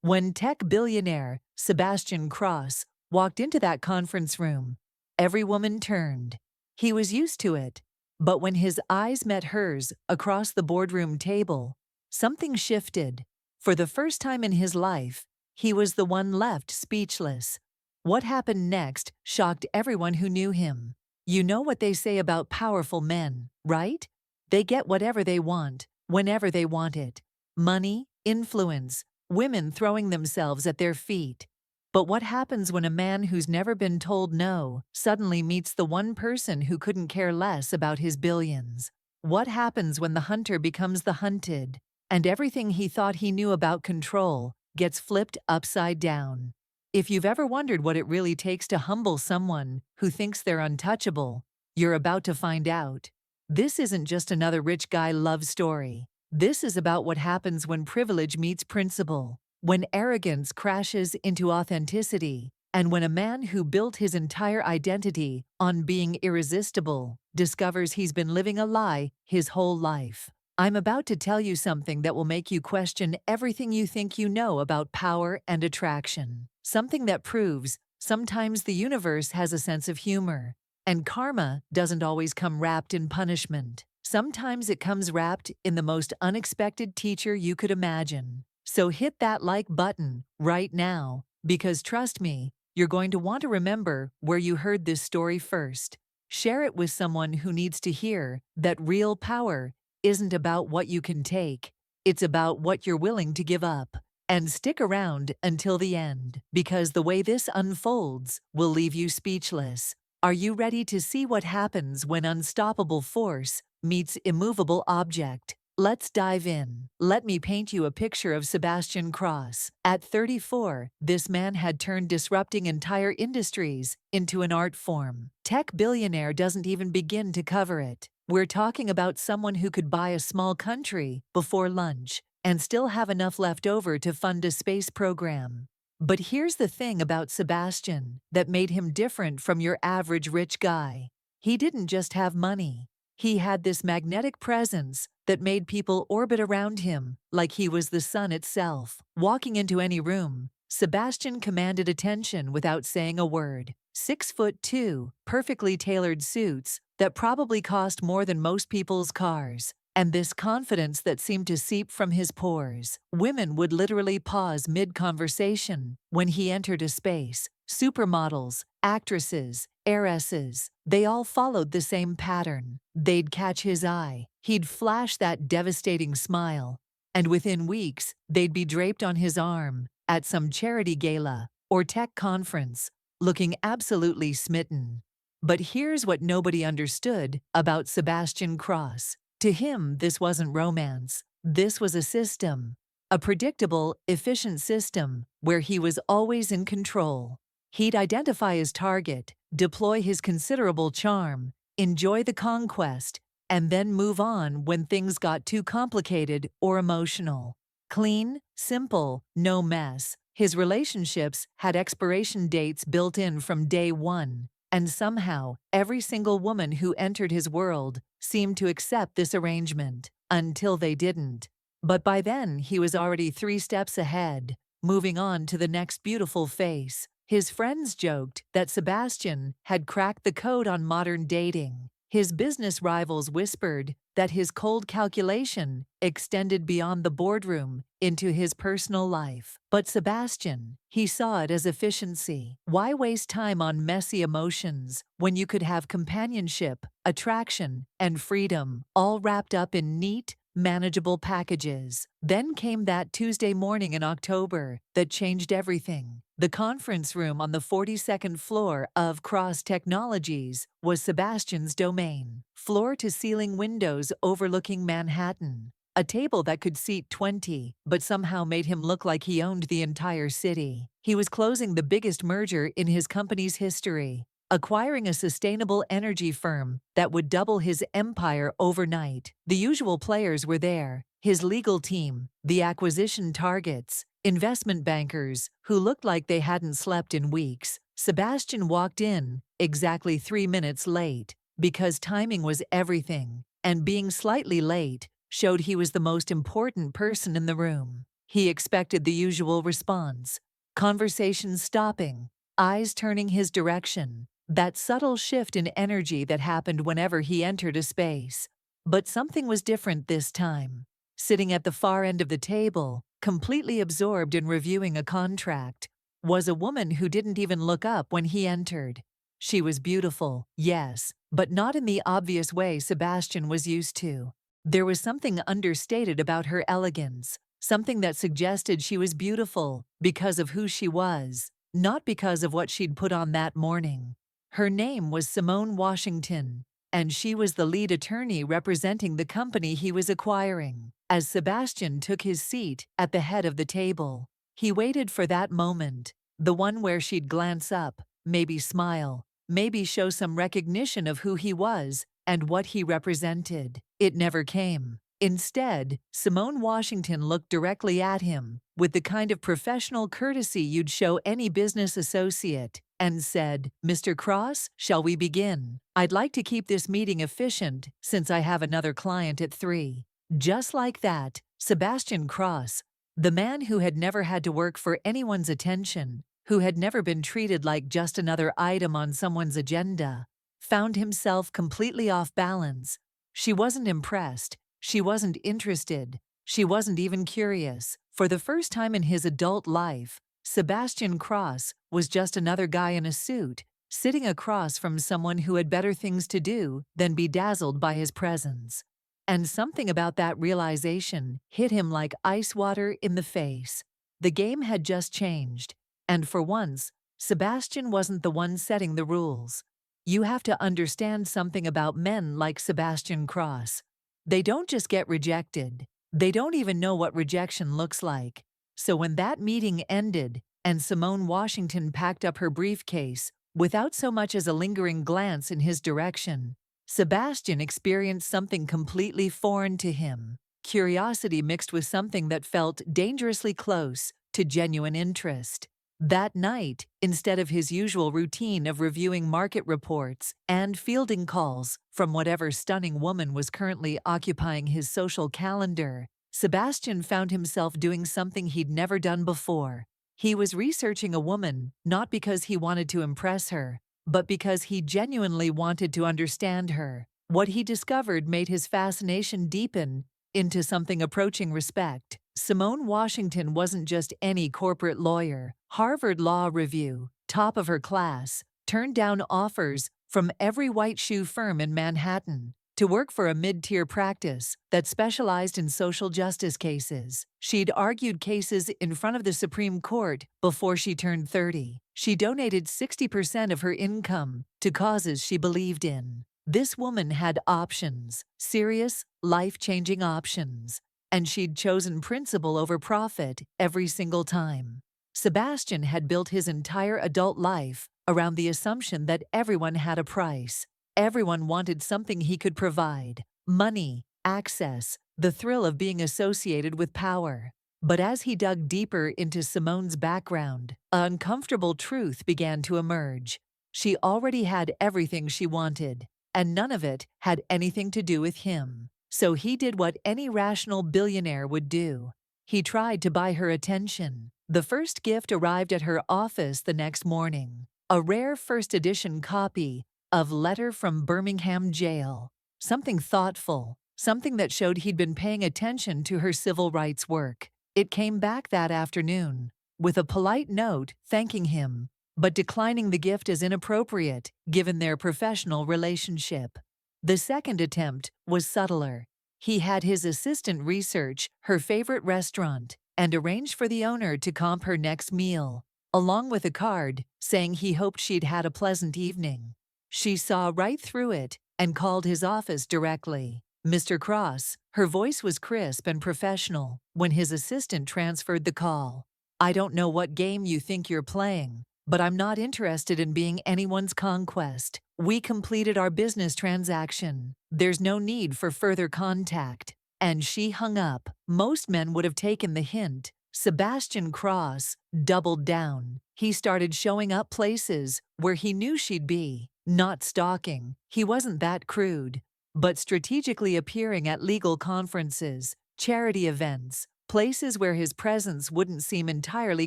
When tech billionaire Sebastian Cross walked into that conference room, every woman turned. He was used to it. But when his eyes met hers across the boardroom table, something shifted. For the first time in his life, he was the one left speechless. What happened next shocked everyone who knew him. You know what they say about powerful men, right? They get whatever they want, whenever they want it. Money, influence, women throwing themselves at their feet. But what happens when a man who's never been told no suddenly meets the one person who couldn't care less about his billions? What happens when the hunter becomes the hunted, and everything he thought he knew about control gets flipped upside down? If you've ever wondered what it really takes to humble someone who thinks they're untouchable, you're about to find out. This isn't just another rich guy love story. This is about what happens when privilege meets principle, when arrogance crashes into authenticity, and when a man who built his entire identity on being irresistible discovers he's been living a lie his whole life. I'm about to tell you something that will make you question everything you think you know about power and attraction. Something that proves sometimes the universe has a sense of humor, and karma doesn't always come wrapped in punishment. Sometimes it comes wrapped in the most unexpected teacher you could imagine. So hit that like button right now, because trust me, you're going to want to remember where you heard this story first. Share it with someone who needs to hear that real power isn't about what you can take, it's about what you're willing to give up. And stick around until the end, because the way this unfolds will leave you speechless. Are you ready to see what happens when unstoppable force meets immovable object? Let's dive in. Let me paint you a picture of Sebastian Cross. At 34, this man had turned disrupting entire industries into an art form. Tech billionaire doesn't even begin to cover it. We're talking about someone who could buy a small country before lunch and still have enough left over to fund a space program. But here's the thing about Sebastian that made him different from your average rich guy. He didn't just have money. He had this magnetic presence that made people orbit around him like he was the sun itself. Walking into any room, Sebastian commanded attention without saying a word. 6'2", perfectly tailored suits that probably cost more than most people's cars. And this confidence that seemed to seep from his pores. Women would literally pause mid-conversation when he entered a space. Supermodels, actresses, heiresses, they all followed the same pattern. They'd catch his eye, he'd flash that devastating smile, and within weeks, they'd be draped on his arm at some charity gala or tech conference, looking absolutely smitten. But here's what nobody understood about Sebastian Cross. To him, this wasn't romance. This was a system. A predictable, efficient system where he was always in control. He'd identify his target, deploy his considerable charm, enjoy the conquest, and then move on when things got too complicated or emotional. Clean, simple, no mess. His relationships had expiration dates built in from day one. And somehow, every single woman who entered his world seemed to accept this arrangement, until they didn't. But by then, he was already 3 steps ahead, moving on to the next beautiful face. His friends joked that Sebastian had cracked the code on modern dating. His business rivals whispered that his cold calculation extended beyond the boardroom into his personal life. But Sebastian, he saw it as efficiency. Why waste time on messy emotions when you could have companionship, attraction, and freedom all wrapped up in neat, manageable packages? Then came that Tuesday morning in October that changed everything. The conference room on the 42nd floor of Cross Technologies was Sebastian's domain. Floor-to-ceiling windows overlooking Manhattan. A table that could seat 20, but somehow made him look like he owned the entire city. He was closing the biggest merger in his company's history, acquiring a sustainable energy firm that would double his empire overnight. The usual players were there, his legal team, the acquisition targets, investment bankers who looked like they hadn't slept in weeks. Sebastian walked in exactly 3 minutes late, because timing was everything, and being slightly late showed he was the most important person in the room. He expected the usual response. Conversation stopping, eyes turning his direction, that subtle shift in energy that happened whenever he entered a space. But something was different this time. Sitting at the far end of the table, completely absorbed in reviewing a contract, was a woman who didn't even look up when he entered. She was beautiful, yes, but not in the obvious way Sebastian was used to. There was something understated about her elegance, something that suggested she was beautiful because of who she was, not because of what she'd put on that morning. Her name was Simone Washington, and she was the lead attorney representing the company he was acquiring. As Sebastian took his seat at the head of the table, he waited for that moment, the one where she'd glance up, maybe smile, maybe show some recognition of who he was and what he represented. It never came. Instead, Simone Washington looked directly at him, with the kind of professional courtesy you'd show any business associate, and said, "Mr. Cross, shall we begin? I'd like to keep this meeting efficient since I have another client at 3. Just like that, Sebastian Cross, the man who had never had to work for anyone's attention, who had never been treated like just another item on someone's agenda, found himself completely off balance. She wasn't impressed. She wasn't interested. She wasn't even curious. For the first time in his adult life, Sebastian Cross was just another guy in a suit, sitting across from someone who had better things to do than be dazzled by his presence. And something about that realization hit him like ice water in the face. The game had just changed, and for once, Sebastian wasn't the one setting the rules. You have to understand something about men like Sebastian Cross. They don't just get rejected. They don't even know what rejection looks like. So when that meeting ended and Simone Washington packed up her briefcase, without so much as a lingering glance in his direction, Sebastian experienced something completely foreign to him. Curiosity mixed with something that felt dangerously close to genuine interest. That night, instead of his usual routine of reviewing market reports and fielding calls from whatever stunning woman was currently occupying his social calendar, Sebastian found himself doing something he'd never done before. He was researching a woman not because he wanted to impress her, but because he genuinely wanted to understand her. What he discovered made his fascination deepen into something approaching respect. Simone Washington wasn't just any corporate lawyer. Harvard Law Review, top of her class, turned down offers from every white shoe firm in Manhattan to work for a mid-tier practice that specialized in social justice cases. She'd argued cases in front of the Supreme Court before she turned 30. She donated 60% of her income to causes she believed in. This woman had options, serious, life-changing options, and she'd chosen principle over profit every single time. Sebastian had built his entire adult life around the assumption that everyone had a price. Everyone wanted something he could provide: money, access, the thrill of being associated with power. But as he dug deeper into Simone's background, an uncomfortable truth began to emerge. She already had everything she wanted, and none of it had anything to do with him. So he did what any rational billionaire would do. He tried to buy her attention. The first gift arrived at her office the next morning, a rare first edition copy of Letter from Birmingham Jail. Something thoughtful, something that showed he'd been paying attention to her civil rights work. It came back that afternoon, with a polite note thanking him, but declining the gift as inappropriate given their professional relationship. The second attempt was subtler. He had his assistant research her favorite restaurant and arrange for the owner to comp her next meal, along with a card saying he hoped she'd had a pleasant evening. She saw right through it and called his office directly. "Mr. Cross," her voice was crisp and professional when his assistant transferred the call. "I don't know what game you think you're playing, but I'm not interested in being anyone's conquest. We completed our business transaction. There's no need for further contact." And she hung up. Most men would have taken the hint. Sebastian Cross doubled down. He started showing up places where he knew she'd be. Not stalking. He wasn't that crude. But strategically appearing at legal conferences, charity events, places where his presence wouldn't seem entirely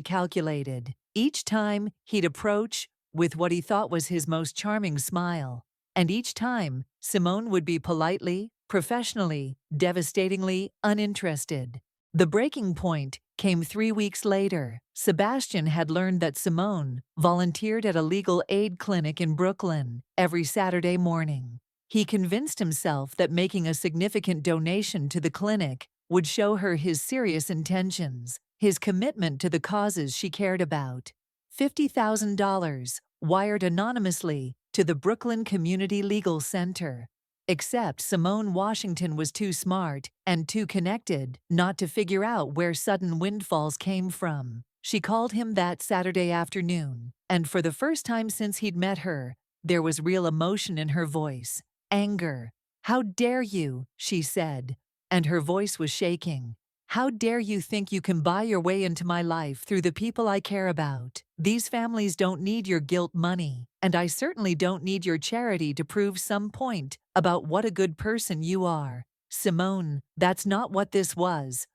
calculated. Each time, he'd approach with what he thought was his most charming smile. And each time, Simone would be politely, professionally, devastatingly uninterested. The breaking point came 3 weeks later. Sebastian had learned that Simone volunteered at a legal aid clinic in Brooklyn every Saturday morning. He convinced himself that making a significant donation to the clinic would show her his serious intentions, his commitment to the causes she cared about. $50,000, wired anonymously to the Brooklyn Community Legal Center. Except Simone Washington was too smart and too connected not to figure out where sudden windfalls came from. She called him that Saturday afternoon, and for the first time since he'd met her, there was real emotion in her voice. Anger. "How dare you?" she said, and her voice was shaking. "How dare you think you can buy your way into my life through the people I care about? These families don't need your guilt money, and I certainly don't need your charity to prove some point about what a good person you are. Simone, that's not what this was.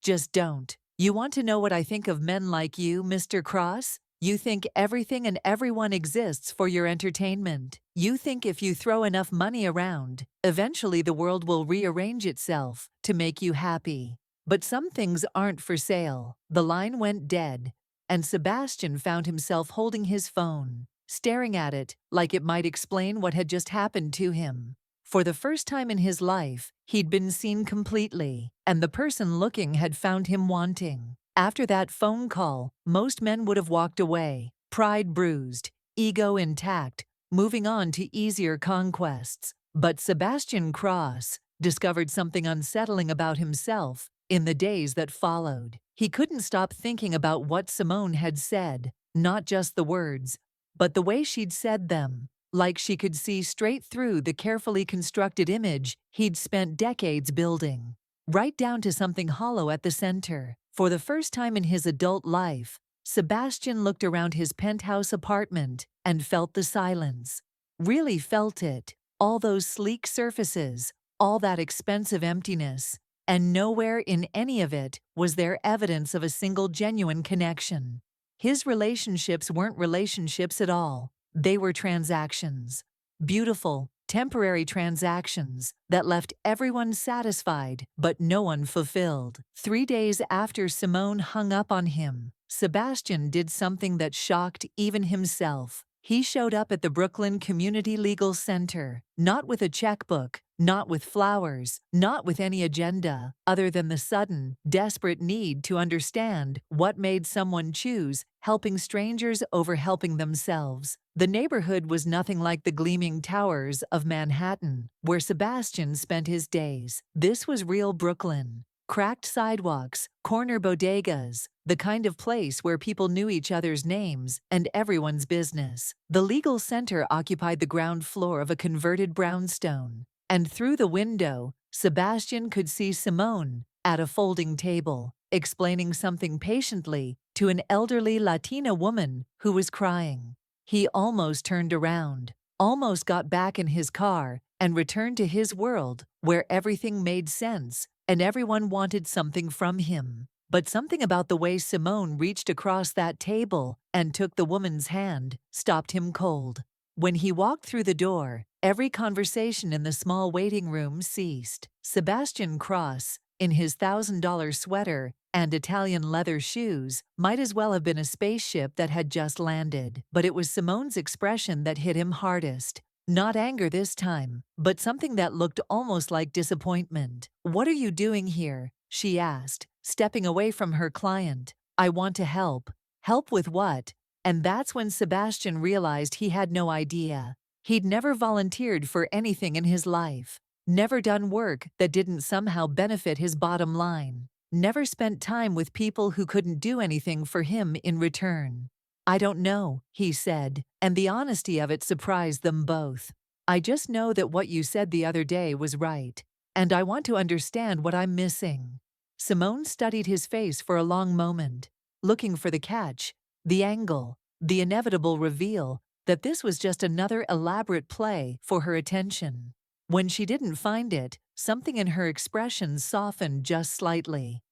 Just don't. You want to know what I think of men like you, Mr. Cross? You think everything and everyone exists for your entertainment. You think if you throw enough money around, eventually the world will rearrange itself to make you happy. But some things aren't for sale." The line went dead, and Sebastian found himself holding his phone, staring at it like it might explain what had just happened to him. For the first time in his life, he'd been seen completely, and the person looking had found him wanting. After that phone call, most men would have walked away, pride bruised, ego intact, moving on to easier conquests. But Sebastian Cross discovered something unsettling about himself in the days that followed. He couldn't stop thinking about what Simone had said, not just the words, but the way she'd said them, like she could see straight through the carefully constructed image he'd spent decades building, right down to something hollow at the center. For the first time in his adult life, Sebastian looked around his penthouse apartment and felt the silence. Really felt it. All those sleek surfaces, all that expensive emptiness. And nowhere in any of it was there evidence of a single genuine connection. His relationships weren't relationships at all. They were transactions. Beautiful, temporary transactions that left everyone satisfied but no one fulfilled. 3 days after Simone hung up on him, Sebastian did something that shocked even himself. He showed up at the Brooklyn Community Legal Center, not with a checkbook, not with flowers, not with any agenda, other than the sudden, desperate need to understand what made someone choose helping strangers over helping themselves. The neighborhood was nothing like the gleaming towers of Manhattan, where Sebastian spent his days. This was real Brooklyn. Cracked sidewalks, corner bodegas, the kind of place where people knew each other's names and everyone's business. The legal center occupied the ground floor of a converted brownstone, and through the window, Sebastian could see Simone at a folding table, explaining something patiently to an elderly Latina woman who was crying. He almost turned around, almost got back in his car, and returned to his world where everything made sense and everyone wanted something from him. But something about the way Simone reached across that table and took the woman's hand stopped him cold. When he walked through the door, every conversation in the small waiting room ceased. Sebastian Cross, in his $1,000 sweater and Italian leather shoes, might as well have been a spaceship that had just landed. But it was Simone's expression that hit him hardest. Not anger this time, but something that looked almost like disappointment. "What are you doing here?" she asked, stepping away from her client. "I want to help." Help with what? And that's when Sebastian realized he had no idea. He'd never volunteered for anything in his life, never done work that didn't somehow benefit his bottom line, never spent time with people who couldn't do anything for him in return. "I don't know," he said, and the honesty of it surprised them both. "I just know that what you said the other day was right, and I want to understand what I'm missing." Simone studied his face for a long moment, looking for the catch, the angle, the inevitable reveal that this was just another elaborate play for her attention. When she didn't find it, something in her expression softened just slightly.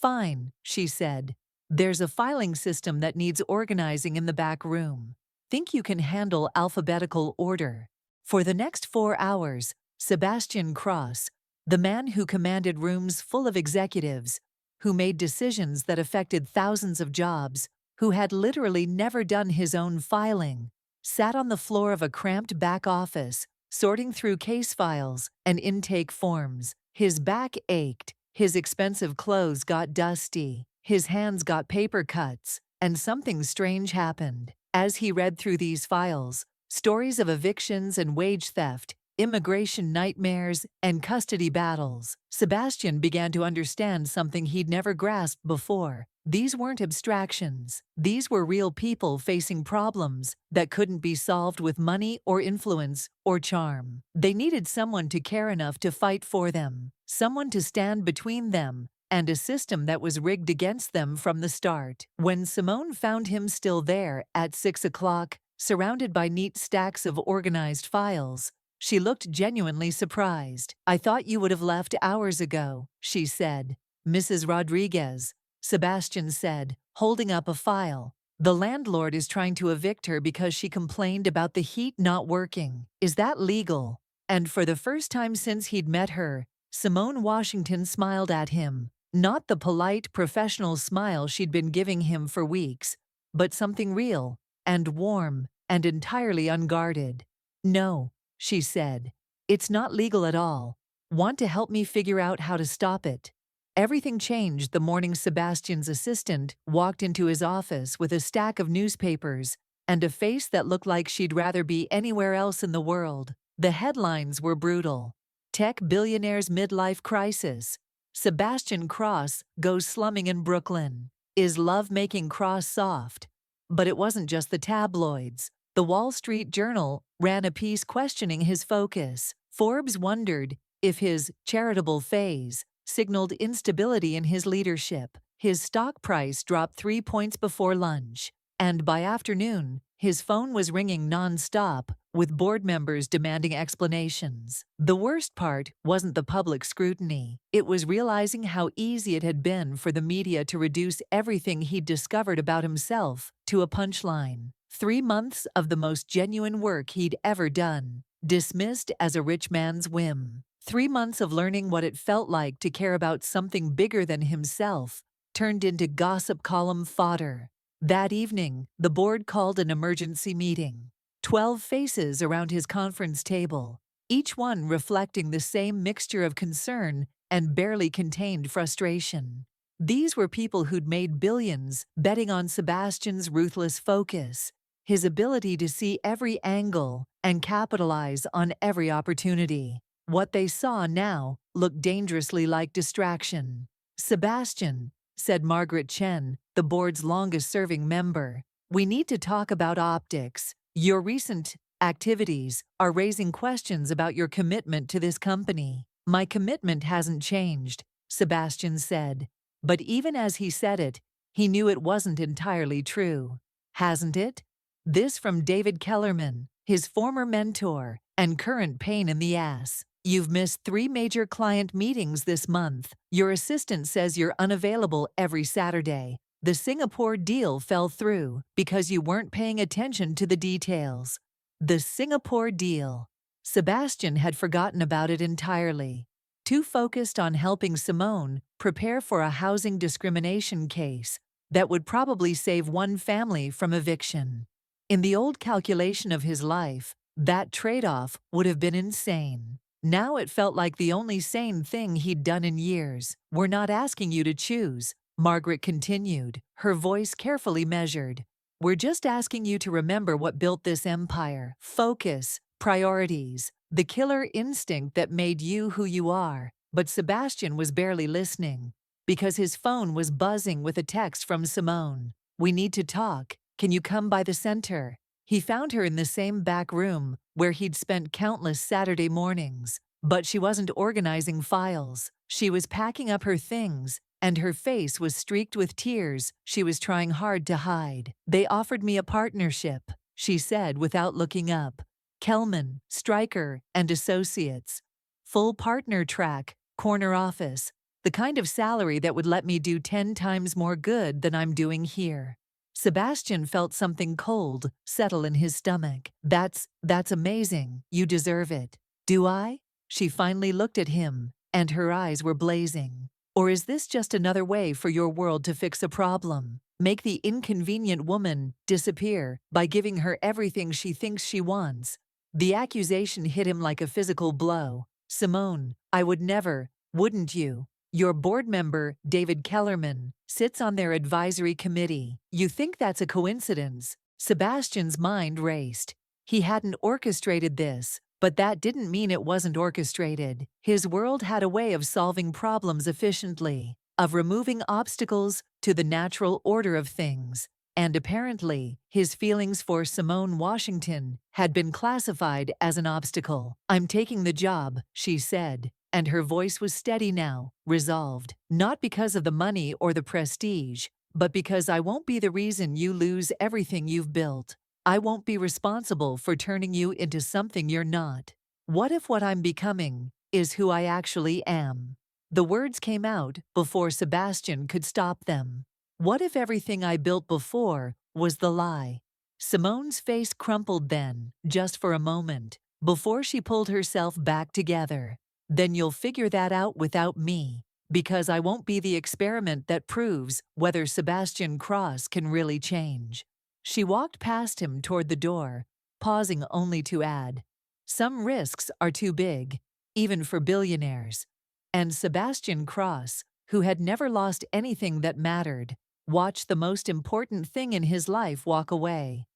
Fine, she said. There's a filing system that needs organizing in the back room. Think you can handle alphabetical order? For the next 4 hours, Sebastian Cross, the man who commanded rooms full of executives, who made decisions that affected thousands of jobs, who had literally never done his own filing, sat on the floor of a cramped back office, sorting through case files and intake forms. His back ached, his expensive clothes got dusty, his hands got paper cuts, and something strange happened. As he read through these files, stories of evictions and wage theft, immigration nightmares, and custody battles, Sebastian began to understand something he'd never grasped before. These weren't abstractions. These were real people facing problems that couldn't be solved with money or influence or charm. They needed someone to care enough to fight for them, someone to stand between them and a system that was rigged against them from the start. When Simone found him still there at 6 o'clock, surrounded by neat stacks of organized files, she looked genuinely surprised. "I thought you would have left hours ago," she said. "Mrs. Rodriguez," Sebastian said, holding up a file. "The landlord is trying to evict her because she complained about the heat not working. Is that legal?" And for the first time since he'd met her, Simone Washington smiled at him. Not the polite, professional smile she'd been giving him for weeks, but something real and warm and entirely unguarded. "No," she said. "It's not legal at all. Want to help me figure out how to stop it?" Everything changed the morning Sebastian's assistant walked into his office with a stack of newspapers and a face that looked like she'd rather be anywhere else in the world. The headlines were brutal. Tech billionaire's midlife crisis. Sebastian Cross goes slumming in Brooklyn. Is love making Cross soft? But it wasn't just the tabloids. The Wall Street Journal ran a piece questioning his focus. Forbes wondered if his charitable phase signaled instability in his leadership. His stock price dropped 3 points before lunch, and by afternoon, his phone was ringing non-stop, with board members demanding explanations. The worst part wasn't the public scrutiny. It was realizing how easy it had been for the media to reduce everything he'd discovered about himself to a punchline. 3 months of the most genuine work he'd ever done, dismissed as a rich man's whim. 3 months of learning what it felt like to care about something bigger than himself, turned into gossip column fodder. That evening, the board called an emergency meeting. 12 faces around his conference table, each one reflecting the same mixture of concern and barely contained frustration. These were people who'd made billions betting on Sebastian's ruthless focus, his ability to see every angle and capitalize on every opportunity. What they saw now looked dangerously like distraction. "Sebastian," said Margaret Chen, the board's longest-serving member, "we need to talk about optics. Your recent activities are raising questions about your commitment to this company." "My commitment hasn't changed," Sebastian said. But even as he said it, he knew it wasn't entirely true. "Hasn't it?" This from David Kellerman, his former mentor and current pain in the ass. "You've missed 3 major client meetings this month. Your assistant says you're unavailable every Saturday. The Singapore deal fell through because you weren't paying attention to the details." The Singapore deal. Sebastian had forgotten about it entirely, too focused on helping Simone prepare for a housing discrimination case that would probably save one family from eviction. In the old calculation of his life, that trade-off would have been insane. Now it felt like the only sane thing he'd done in years. "We're not asking you to choose," Margaret continued, her voice carefully measured. "We're just asking you to remember what built this empire. Focus, priorities, the killer instinct that made you who you are." But Sebastian was barely listening, because his phone was buzzing with a text from Simone. "We need to talk. Can you come by the center?" He found her in the same back room where he'd spent countless Saturday mornings. But she wasn't organizing files. She was packing up her things, and her face was streaked with tears she was trying hard to hide. "They offered me a partnership," she said without looking up. "Kelman, Stryker, and Associates. Full partner track, corner office, The kind of salary that would let me do 10 times more good than I'm doing here. Sebastian felt something cold settle in his stomach. That's amazing. You deserve it. Do I? She finally looked at him, and her eyes were blazing. Or is this just another way for your world to fix a problem? Make the inconvenient woman disappear by giving her everything she thinks she wants. The accusation hit him like a physical blow. Simone, I would never, wouldn't you? Your board member, David Kellerman, sits on their advisory committee. You think that's a coincidence? Sebastian's mind raced. He hadn't orchestrated this, but that didn't mean it wasn't orchestrated. His world had a way of solving problems efficiently, of removing obstacles to the natural order of things. And apparently, his feelings for Simone Washington had been classified as an obstacle. I'm taking the job, she said, and her voice was steady now, resolved. Not because of the money or the prestige, but because I won't be the reason you lose everything you've built. I won't be responsible for turning you into something you're not. What if what I'm becoming is who I actually am? The words came out before Sebastian could stop them. What if everything I built before was the lie? Simone's face crumpled then, just for a moment, before she pulled herself back together. Then you'll figure that out without me, because I won't be the experiment that proves whether Sebastian Cross can really change. She walked past him toward the door, pausing only to add, some risks are too big, even for billionaires. And Sebastian Cross, who had never lost anything that mattered, watched the most important thing in his life walk away.